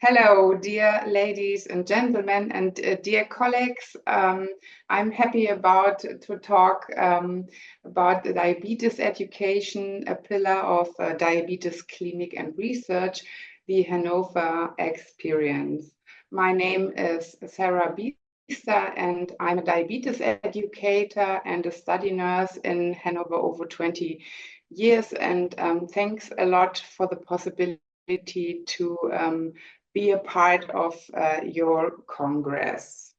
Hello, dear ladies and gentlemen, and dear colleagues. I'm happy to talk about the diabetes education, a pillar of diabetes clinic and research, the Hanover experience. My name is Sarah Biester, and I'm a diabetes educator and a study nurse in Hanover over 20 years. And thanks a lot for the possibility to be a part of your Congress.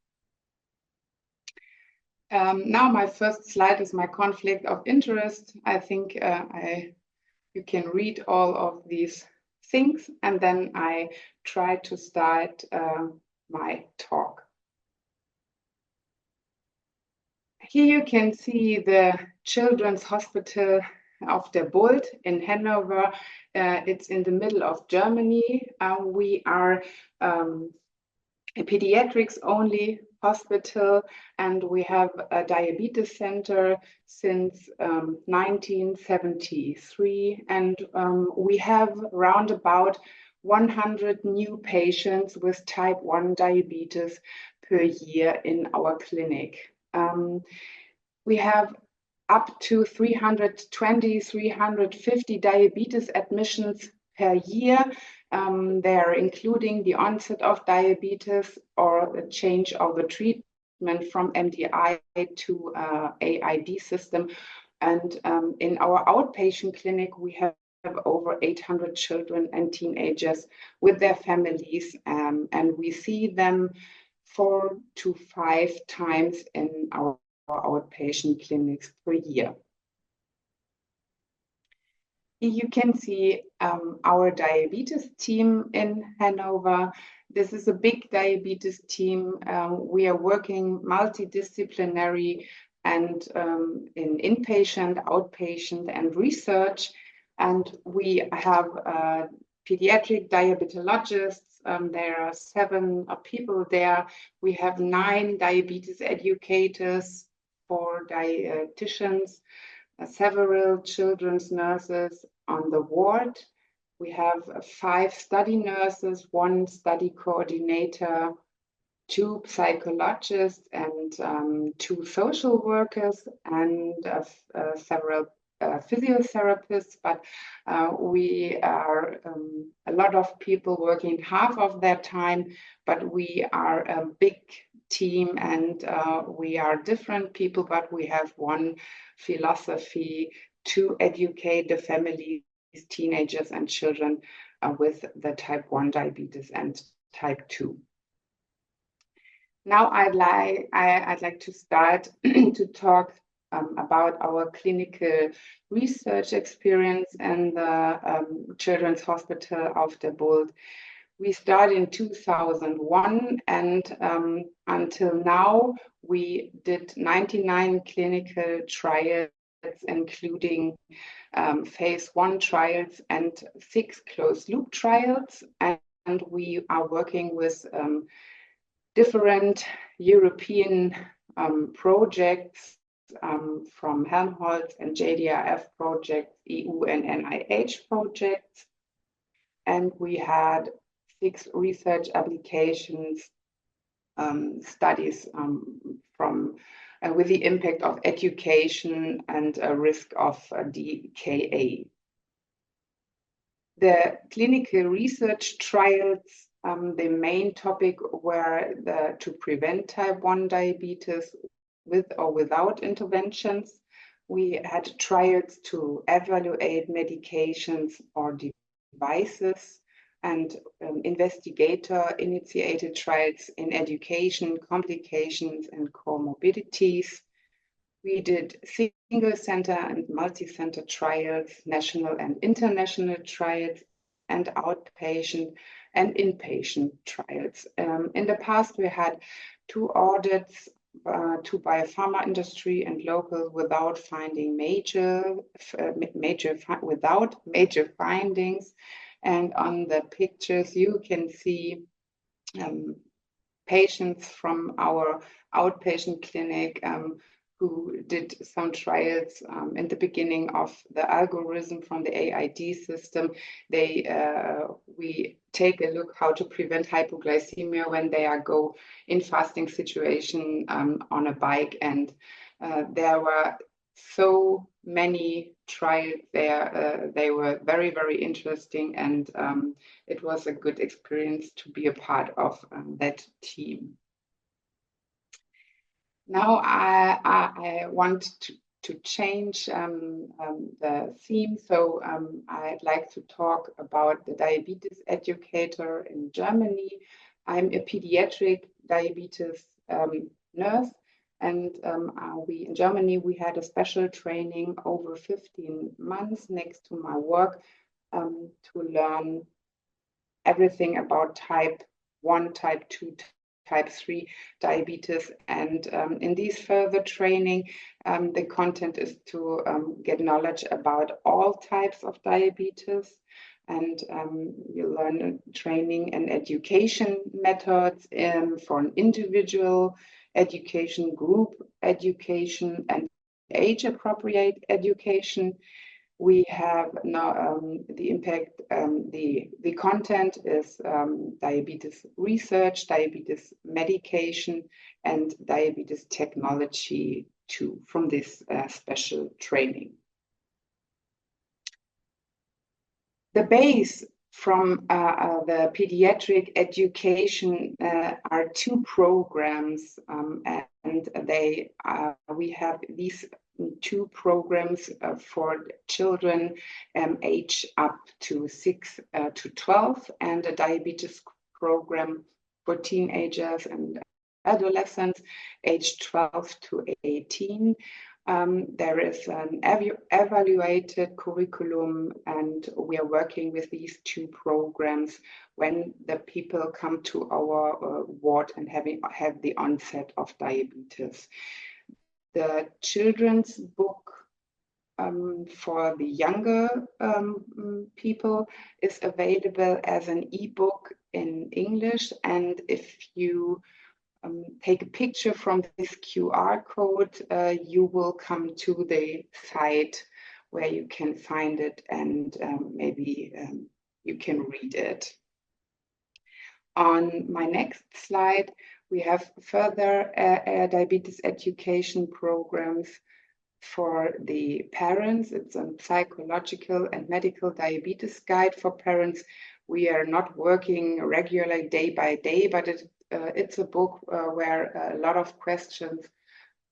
Now my first slide is my conflict of interest. I think you can read all of these things, and then I try to start my talk. Here you can see the Children's Hospital of der Bult in Hanover. It's in the middle of Germany. We are a pediatrics only hospital, and we have a diabetes center since 1973, and we have around about 100 new patients with type 1 diabetes per year in our clinic. We have up to 320, 350 diabetes admissions per year. They are including the onset of diabetes or the change of the treatment from MDI to AID system. And in our outpatient clinic, we have over 800 children and teenagers with their families, and we see them 4 to 5 times in our outpatient clinics per year. You can see our diabetes team in Hanover. This is a big diabetes team. We are working multidisciplinary and in inpatient, outpatient, and research. And we have pediatric diabetologists. There are 7 people there. We have 9 diabetes educators, 4 dietitians, several children's nurses on the ward. We have 5 study nurses, 1 study coordinator, 2 psychologists, and 2 social workers, and several physiotherapists. But we are a lot of people working half of their time, but we are a big team, and we are different people, but we have one philosophy: to educate the families, teenagers and children with the type 1 diabetes and type 2. Now I'd like to start to talk about our clinical research experience in the Children's Hospital of der Bult. We started in 2001, and until now we did 99 clinical trials, including phase 1 trials and 6 closed loop trials. And we are working with different European projects from Helmholtz and JDRF projects, EU and NIH projects. And we had 6 research applications studies with the impact of education and a risk of DKA. The clinical research trials, the main topic were to prevent type 1 diabetes with or without interventions. We had trials to evaluate medications or devices, and investigator-initiated trials in education, complications, and comorbidities. We did single-center and multi-center trials, national and international trials, and outpatient and inpatient trials. In the past, we had 2 audits to biopharma industry and local without finding major findings. And on the pictures, you can see patients from our outpatient clinic who did some trials in the beginning of the algorithm from the AID system. We take a look how to prevent hypoglycemia when they go in fasting situation on a bike, and there were so many trials there. They were very, very interesting, and it was a good experience to be a part of that team. Now I want to change the theme, so I'd like to talk about the diabetes educator in Germany. I'm a pediatric diabetes nurse, and in Germany we had a special training over 15 months next to my work to learn everything about type 1, type 2, type 3 diabetes, and in this further training the content is to get knowledge about all types of diabetes, and you learn training and education methods for an individual education, group education, and age appropriate education. We have now the impact, the content is diabetes research, diabetes medication, and diabetes technology too, from this special training. The base from the pediatric education are 2 programs, and we have these 2 programs for children age up to 6 to 12, and a diabetes program for teenagers and adolescents aged 12 to 18. There is an evaluated curriculum, and we are working with these 2 programs when the people come to our ward and have the onset of diabetes. The children's book for the younger people is available as an e-book in English, and if you take a picture from this QR code, you will come to the site where you can find it, and maybe you can read it. On my next slide, we have further diabetes education programs for the parents. It's a psychological and medical diabetes guide for parents. We are not working regularly day by day, but it's a book where a lot of questions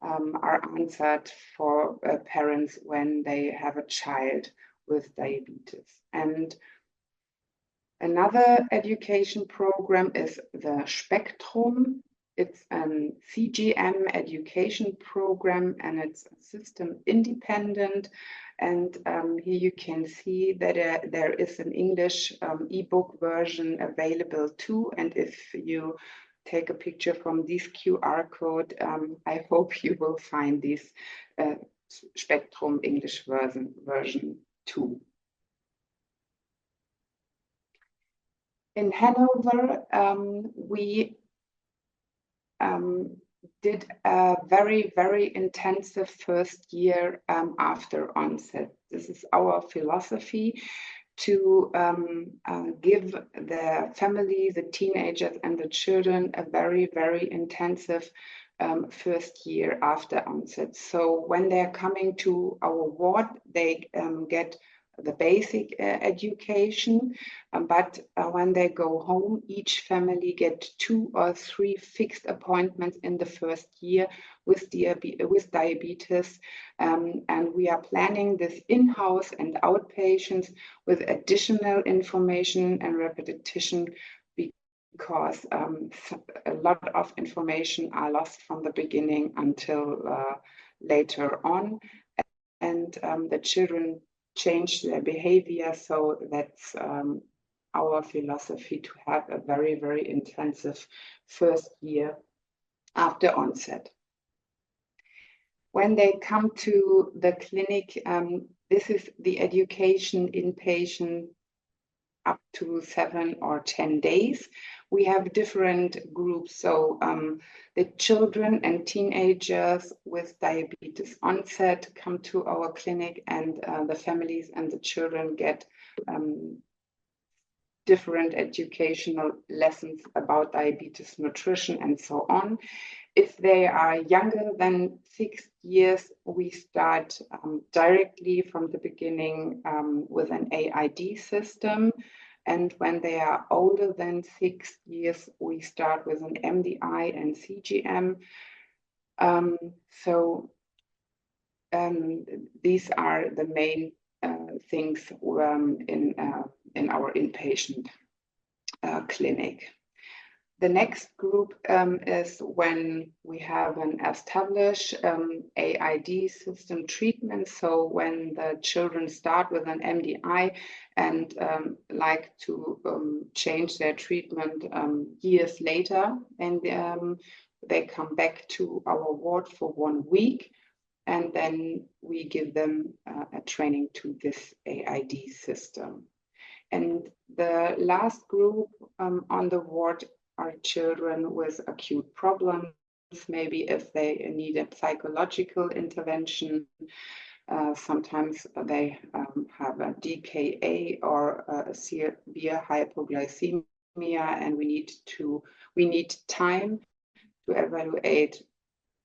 are answered for parents when they have a child with diabetes. And another education program is the Spectrum. It's a CGM education program, and it's system independent. And here you can see that there is an English ebook version available too. And if you take a picture from this QR code, I hope you will find this Spectrum English version too. In Hanover, we did a very, very intensive first year after onset. This is our philosophy, to give the family, the teenagers and the children a very, very intensive first year after onset. So when they're coming to our ward, they get the basic education, but when they go home, each family get 2 or 3 fixed appointments in the first year with diabetes, and we are planning this in-house and outpatients with additional information and repetition, because a lot of information are lost from the beginning until later on, and the children change their behavior. So that's our philosophy, to have a very, very intensive first year after onset. When they come to the clinic, this is the education inpatient up to 7 or 10 days. We have different groups. So the children and teenagers with diabetes onset come to our clinic, and the families and the children get different educational lessons about diabetes, nutrition, and so on. If they are younger than 6 years, we start directly from the beginning with an AID system. And when they are older than 6 years, we start with an MDI and CGM. These are the main things in our inpatient clinic. The next group is when we have an established AID system treatment. So when the children start with an MDI and like to change their treatment years later, and they come back to our ward for 1 week, and then we give them a training to this AID system. And the last group on the ward are children with acute problems, maybe if they need a psychological intervention. Sometimes they have a DKA or a severe hypoglycemia, and we need time to evaluate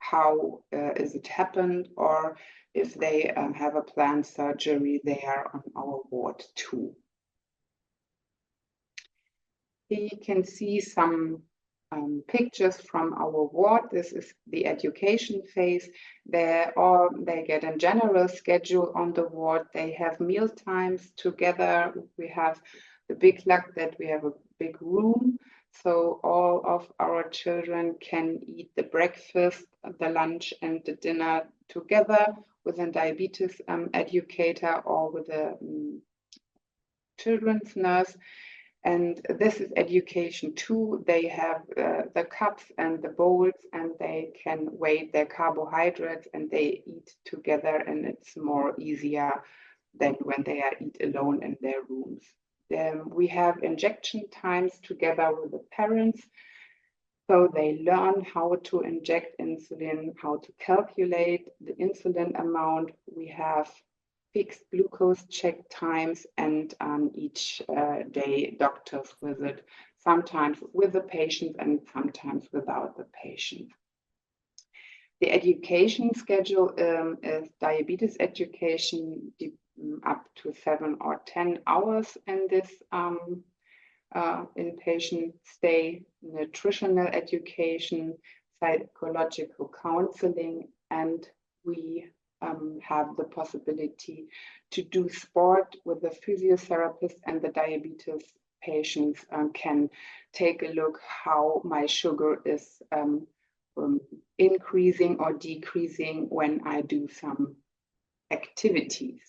how is it happened, or if they have a planned surgery, they are on our ward too. Here you can see some pictures from our ward. This is the education phase. They get a general schedule on the ward. They have meal times together. We have the big luck that we have a big room, so all of our children can eat the breakfast, the lunch, and the dinner together with a diabetes educator or with a children's nurse. And this is education too. They have the cups and the bowls, and they can weigh their carbohydrates, and they eat together, and it's more easier than when they eat alone in their rooms. We have injection times together with the parents, so they learn how to inject insulin, how to calculate the insulin amount. We have fixed glucose check times, and each day doctor's visit, sometimes with the patient and sometimes without the patient. The education schedule is diabetes education up to 7 or 10 hours in this inpatient stay, nutritional education, psychological counseling, and we have the possibility to do sport with the physiotherapist, and the diabetes patients can take a look how my sugar is increasing or decreasing when I do some activities.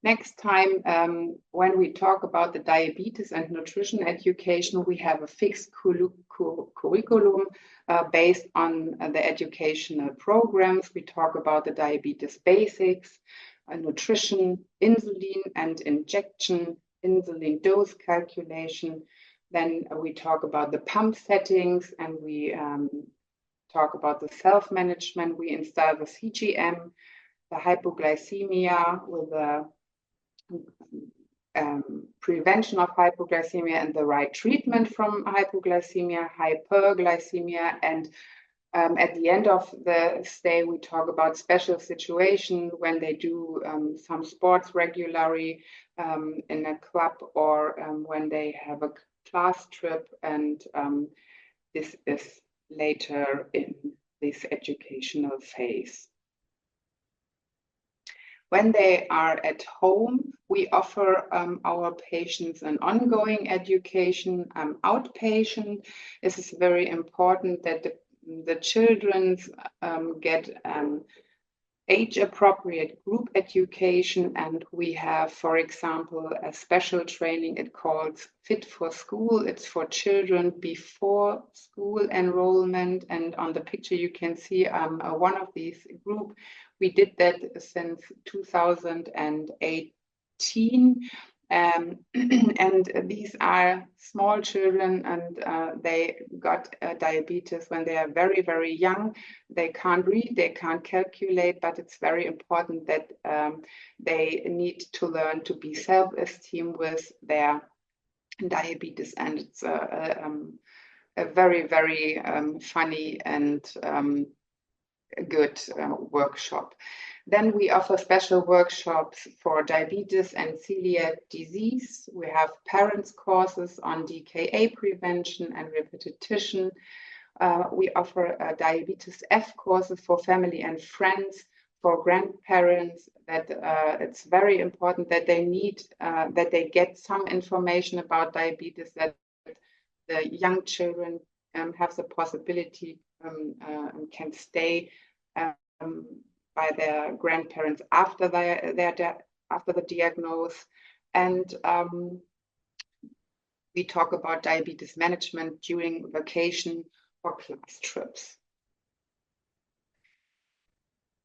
Next time, when we talk about the diabetes and nutrition education, we have a fixed curriculum based on the educational programs. We talk about the diabetes basics, nutrition, insulin and injection, insulin dose calculation. Then we talk about the pump settings, and we talk about the self-management. We install the CGM, the hypoglycemia with the prevention of hypoglycemia and the right treatment from hypoglycemia, hyperglycemia, and at the end of the stay, we talk about special situations when they do some sports regularly in a club, or when they have a class trip, and this is later in this educational phase. When they are at home, we offer our patients an ongoing education outpatient. This is very important that the children get age-appropriate group education, and we have, for example, a special training. It calls Fit for School. It's for children before school enrollment, and on the picture you can see one of these group. We did that since 2018, And these are small children, and they got diabetes when they are very, very young. They can't read, they can't calculate, but it's very important that they need to learn to be self-esteem with their diabetes. And it's a very, very funny and good workshop. Then we offer special workshops for diabetes and celiac disease. We have parents courses on DKA prevention and repetition. We offer diabetes F courses for family and friends, for grandparents. That it's very important that they need that they get some information about diabetes, that the young children have the possibility can stay by their grandparents after after the diagnosis. And we talk about diabetes management during vacation or class trips.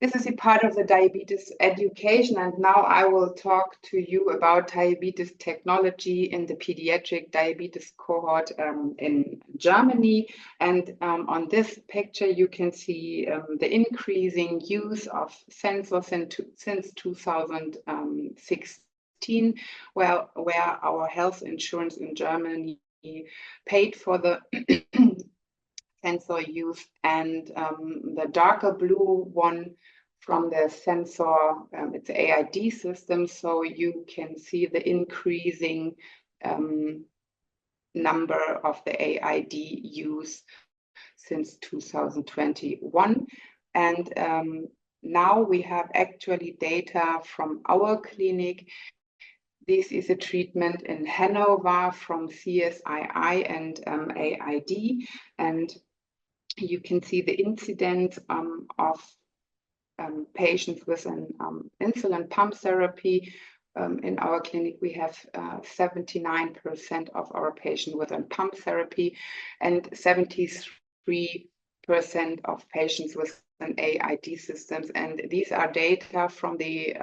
This is a part of the diabetes education, and now I will talk to you about diabetes technology in the pediatric diabetes cohort in Germany. And on this picture, you can see the increasing use of sensors since 2016, where our health insurance in Germany paid for the sensor use, and the darker blue one from the sensor, it's an AID system, so you can see the increasing number of the AID use since 2021. And now we have actually data from our clinic. This is a treatment in Hanover from CSII and AID, and you can see the incidence of patients with an insulin pump therapy. In our clinic, we have 79% of our patients with a pump therapy and 73% of patients with an AID systems. And these are data from the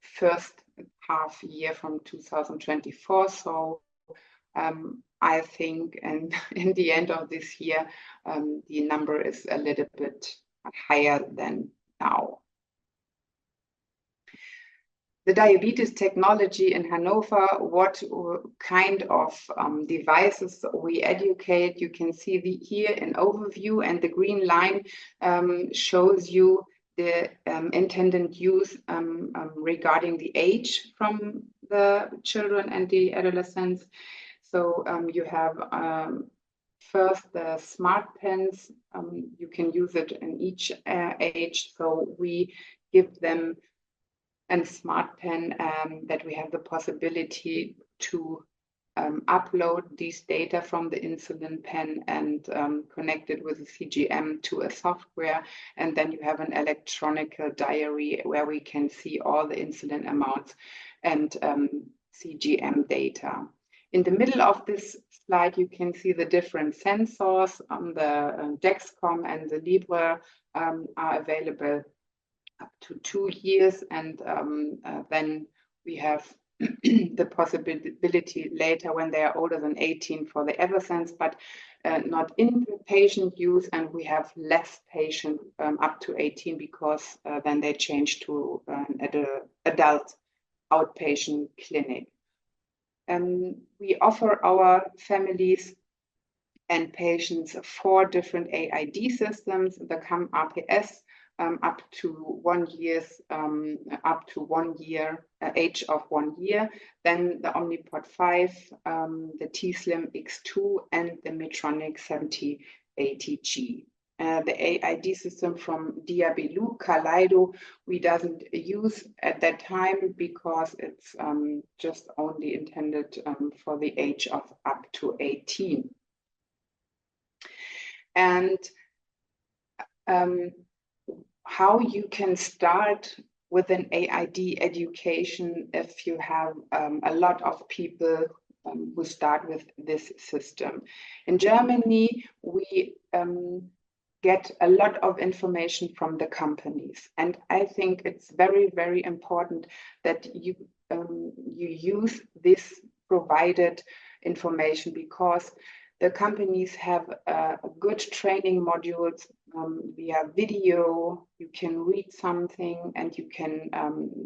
first half year from 2024. So I think, and in the end of this year, the number is a little bit higher than now. The diabetes technology in Hanover, what kind of devices we educate, you can see here an overview, and the green line shows you the intended use regarding the age from the children and the adolescents. So you have first the smart pens. You can use it in each age. So we give them a smart pen that we have the possibility to upload these data from the insulin pen and connect it with a CGM to a software. And then you have an electronic diary where we can see all the insulin amounts and CGM data. In the middle of this slide, you can see the different sensors. The Dexcom and the Libre are available up to 2 years, and then we have the possibility later when they are older than 18 for the Eversense, but not in patient use, and we have less patient up to 18 because then they change to an adult outpatient clinic. We offer our families and patients 4 different AID systems: the CAM RPS, up to 1 year, age of 1 year, then the Omnipod 5, the t:slim X2, and the Medtronic 7080G. The AID system from Diabeloop Kaleido we doesn't use at that time because it's just only intended for the age of up to 18. And how you can start with an AID education if you have a lot of people who start with this system. In Germany, we get a lot of information from the companies. And I think it's very, very important that you use this provided information, because the companies have good training modules via video. You can read something and you can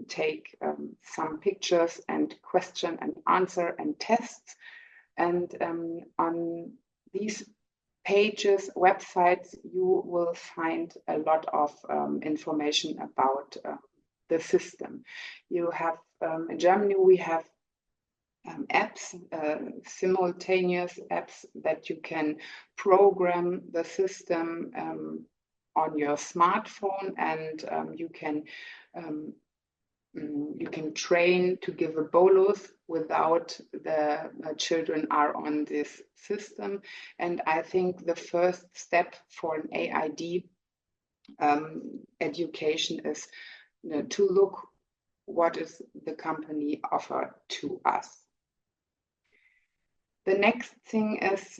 take some pictures and question and answer and tests. And on these pages, websites, you will find a lot of information about the system. You have, in Germany, we have apps, simultaneous apps that you can program the system on your smartphone, and you can train to give a bolus without the children are on this system. And I think the first step for an AID education is to look what is the company offer to us. The next thing is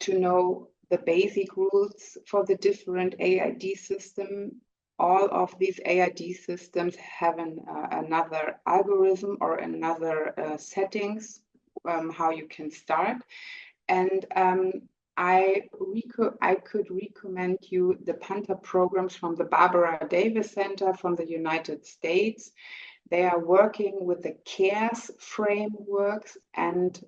to know the basic rules for the different AID system. All of these AID systems have another algorithm or another settings, how you can start. And I could recommend you the Panther programs from the Barbara Davis Center from the United States. They are working with the CARES frameworks, and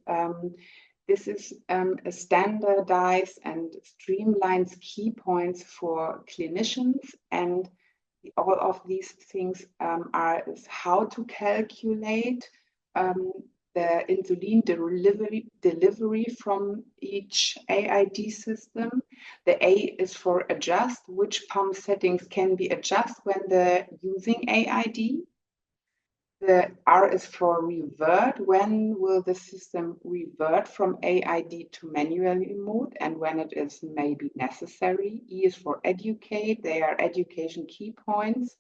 this is a standardized and streamlined key points for clinicians. And all of these things is how to calculate the insulin delivery from each AID system. The A is for adjust, which pump settings can be adjusted when they're using AID. The R is for revert. When will the system revert from AID to manually mode, and when it is maybe necessary? E is for educate. They are education key points.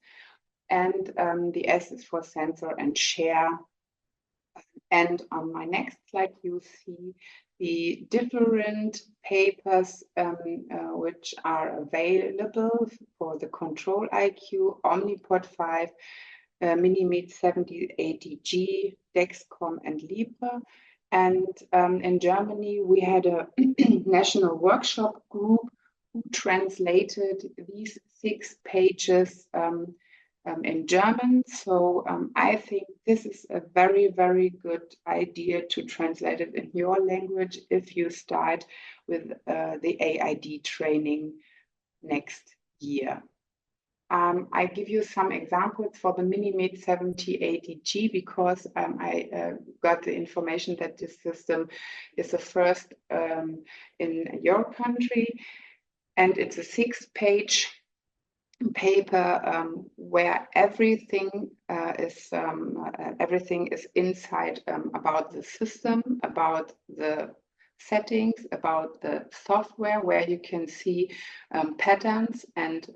And the S is for sensor and share. And on my next slide, you see the different papers which are available for the Control IQ, Omnipod 5, Minimed 7080G, Dexcom, and Libre. And in Germany, we had a national workshop group who translated these 6 pages in German. So I think this is a very, very good idea to translate it in your language if you start with the AID training next year. I give you some examples for the Minimed 7080G because I got the information that this system is the first in your country, and it's a 6-page paper where everything is inside about the system, about the settings, about the software, where you can see patterns and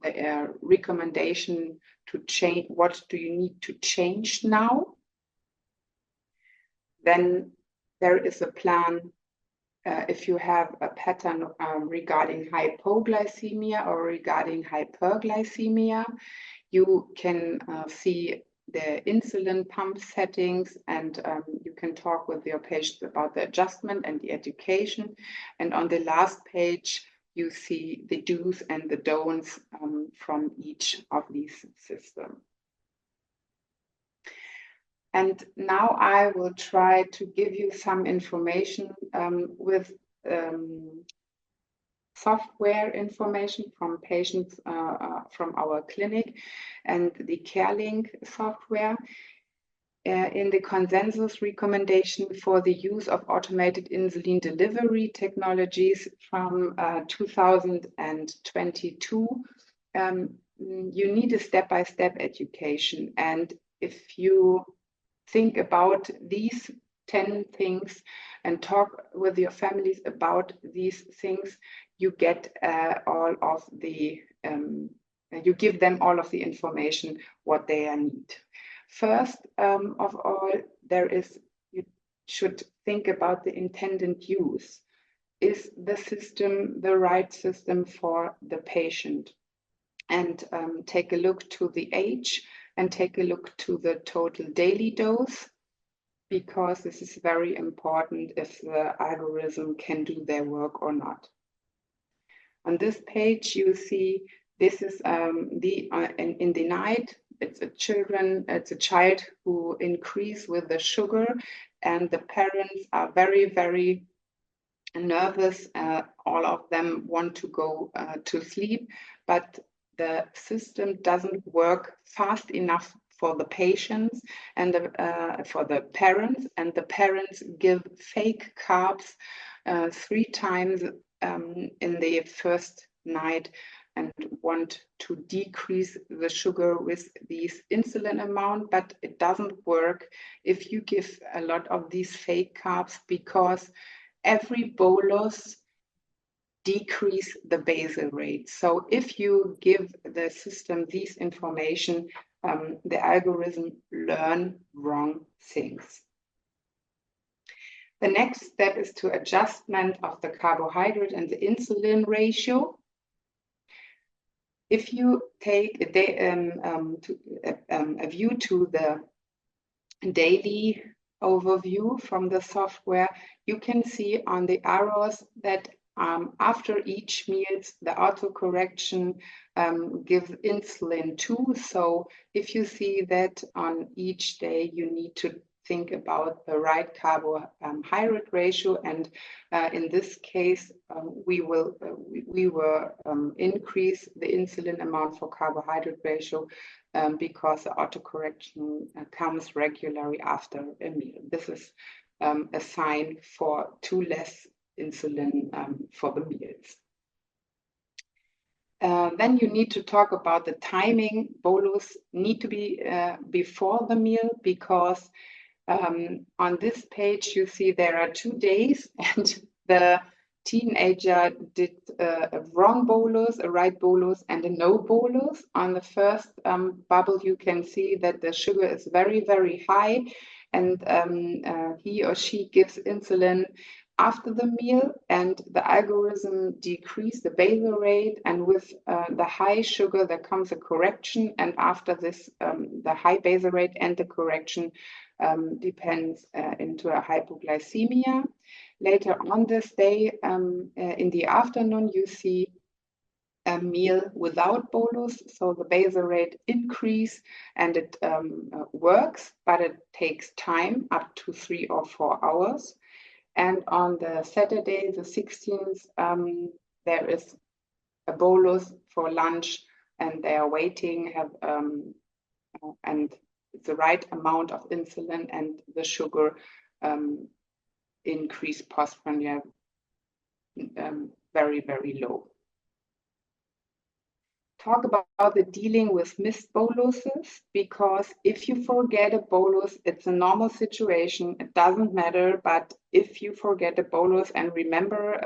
the recommendation to change. What do you need to change now? Then there is a plan if you have a pattern regarding hypoglycemia or regarding hyperglycemia. You can see the insulin pump settings, and you can talk with your patient about the adjustment and the education. And on the last page, you see the do's and the don'ts from each of these systems. And now I will try to give you some information with software information from patients from our clinic and the CareLink software. In the consensus recommendation for the use of automated insulin delivery technologies from 2022, you need a step-by-step education. And if you think about these 10 things and talk with your families about these things, you get all of the, you give them all of the information what they need. First of all, you should think about the intended use. is the system the right system for the patient? And take a look to the age and take a look to the total daily dose, because this is very important if the algorithm can do their work or not. On this page, you see this is in the night. It's a child who increase with the sugar, and the parents are very, very nervous. All of them want to go to sleep, but the system doesn't work fast enough for the patients and for the parents, and the parents give fake carbs 3 times in the first night and want to decrease the sugar with this insulin amount, but it doesn't work if you give a lot of these fake carbs, because every bolus decrease the basal rate. So if you give the system this information, the algorithm learn wrong things. The next step is to adjustment of the carbohydrate and the insulin ratio. If you take a view to the daily overview from the software, you can see on the arrows that after each meals, the autocorrection gives insulin too. So if you see that on each day, you need to think about the right carbohydrate ratio, and in this case, we will increase the insulin amount for carbohydrate ratio because the autocorrection comes regularly after a meal. This is a sign for too less insulin for the meals. Then you need to talk about the timing. Bolus need to be before the meal, because on this page you see there are 2 days, and the teenager did a wrong bolus, a right bolus, and a no bolus. On the first bubble, you can see that the sugar is very, very high, and he or she gives insulin after the meal, and the algorithm decreased the basal rate, and with the high sugar there comes a correction, and after this the high basal rate and the correction depends into a hypoglycemia. Later on this day, in the afternoon, you see a meal without bolus, so the basal rate increase, and it works, but it takes time, up to 3 or 4 hours. And on the Saturday, the 16th, there is a bolus for lunch, and they are waiting, and the right amount of insulin and the sugar increase postprandial very, very low. Talk about the dealing with missed boluses, because if you forget a bolus, it's a normal situation. It doesn't matter, but if you forget a bolus and remember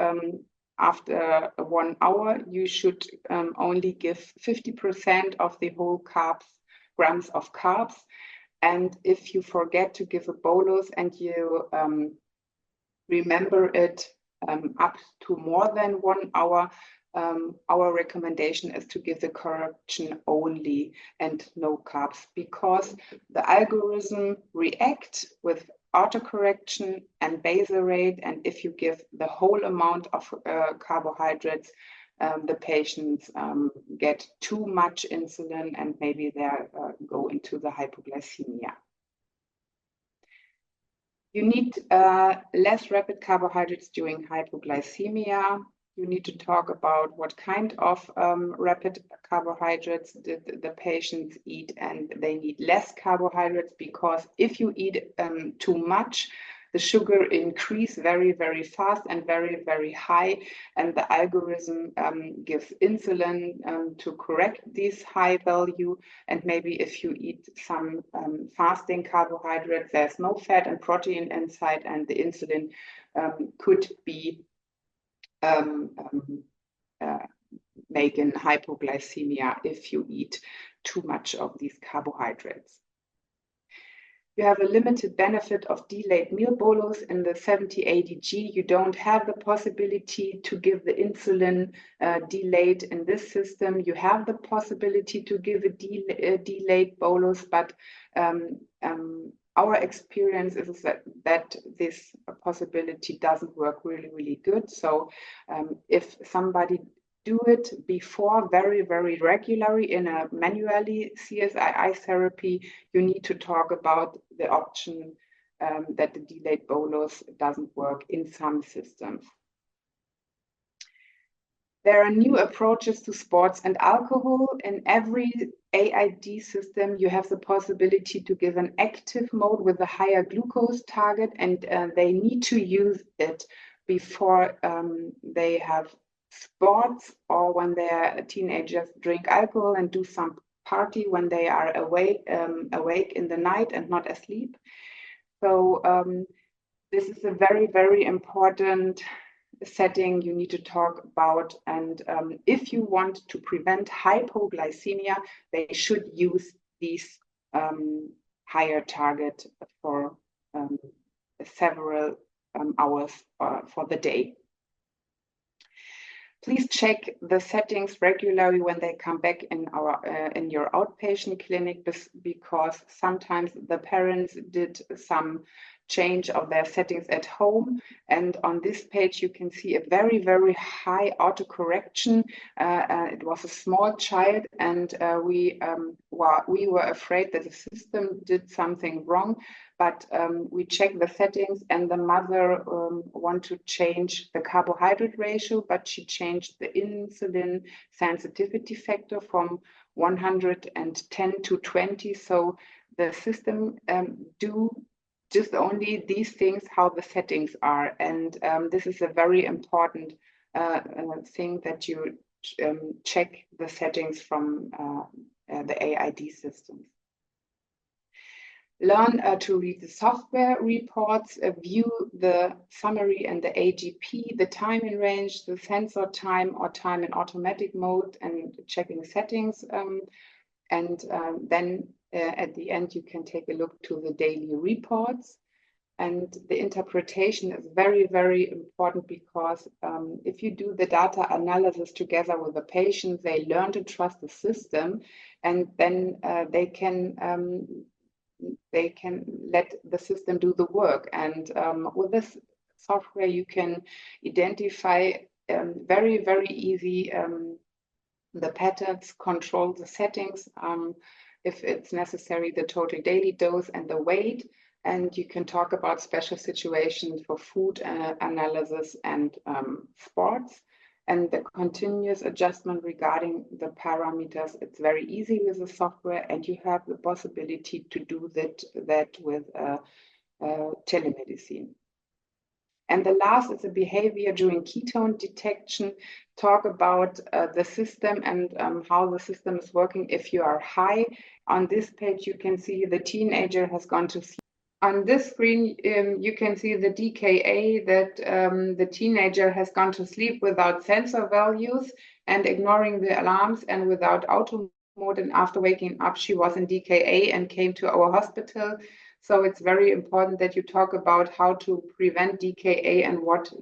after 1 hour, you should only give 50% of the whole grams of carbs. And if you forget to give a bolus and you remember it up to more than 1 hour, our recommendation is to give the correction only and no carbs, because the algorithm reacts with autocorrection and basal rate, and if you give the whole amount of carbohydrates, the patients get too much insulin, and maybe they go into the hypoglycemia. You need less rapid carbohydrates during hypoglycemia. You need to talk about what kind of rapid carbohydrates the patients eat, and they need less carbohydrates, because if you eat too much, the sugar increase very, very fast and very, very high, and the algorithm gives insulin to correct this high value. And maybe if you eat some fasting carbohydrates, there's no fat and protein inside, and the insulin could be making hypoglycemia if you eat too much of these carbohydrates. You have a limited benefit of delayed meal bolus. In the 70-80G, you don't have the possibility to give the insulin delayed in this system. You have the possibility to give a delayed bolus, but our experience is that this possibility doesn't work really good. So if somebody do it before very regularly in a manually CSII therapy, you need to talk about the option that the delayed bolus doesn't work in some systems. There are new approaches to sports and alcohol. In every AID system, you have the possibility to give an active mode with a higher glucose target, and they need to use it before they have sports or when their teenagers drink alcohol and do some party when they are awake in the night and not asleep. So this is a very important setting you need to talk about, and if you want to prevent hypoglycemia, they should use these higher target for several hours for the day. Please check the settings regularly when they come back in your outpatient clinic, because sometimes the parents did some change of their settings at home, and on this page you can see a very high autocorrection. It was a small child, and we were afraid that the system did something wrong, but we checked the settings, and the mother wanted to change the carbohydrate ratio, but she changed the insulin sensitivity factor from 110 to 20. So the system do just only these things how the settings are, and this is a very important thing that you check the settings from the AID systems. Learn to read the software reports, view the summary and the AGP, the time in range, the sensor time or time in automatic mode, and checking settings. Then at the end, you can take a look to the daily reports. And the interpretation is very important, because if you do the data analysis together with the patient, they learn to trust the system, and then they can let the system do the work. And with this software, you can identify very easy the patterns, control the settings, if it's necessary, the total daily dose and the weight. And you can talk about special situations for food analysis and sports. And the continuous adjustment regarding the parameters, it's very easy with the software, and you have the possibility to do that with telemedicine. And the last is the behavior during ketone detection. Talk about the system and how the system is working if you are high. On this page, you can see the teenager has gone to sleep. On this screen, you can see the DKA, that the teenager has gone to sleep without sensor values and ignoring the alarms and without auto mode. And after waking up, she was in DKA and came to our hospital. So it's very important that you talk about how to prevent DKA and what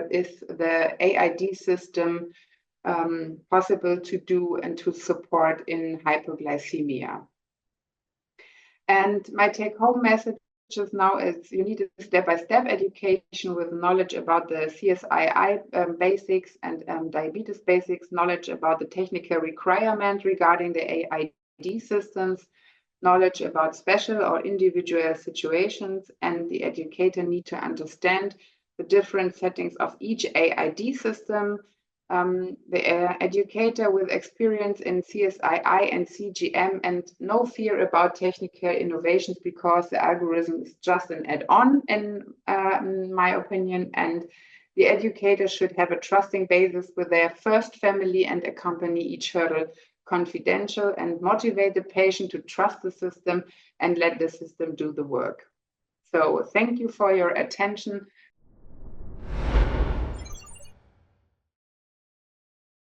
is the AID system possible to do and to support in hypoglycemia. And my take-home message now is you need a step-by-step education with knowledge about the CSII basics and diabetes basics, knowledge about the technical requirement regarding the AID systems, knowledge about special or individual situations, and the educator need to understand the different settings of each AID system. The educator with experience in CSII and CGM, and no fear about technical innovations, because the algorithm is just an add-on in my opinion, and the educator should have a trusting basis with their first family and accompany each hurdle confidential and motivate the patient to trust the system and let the system do the work. So thank you for your attention.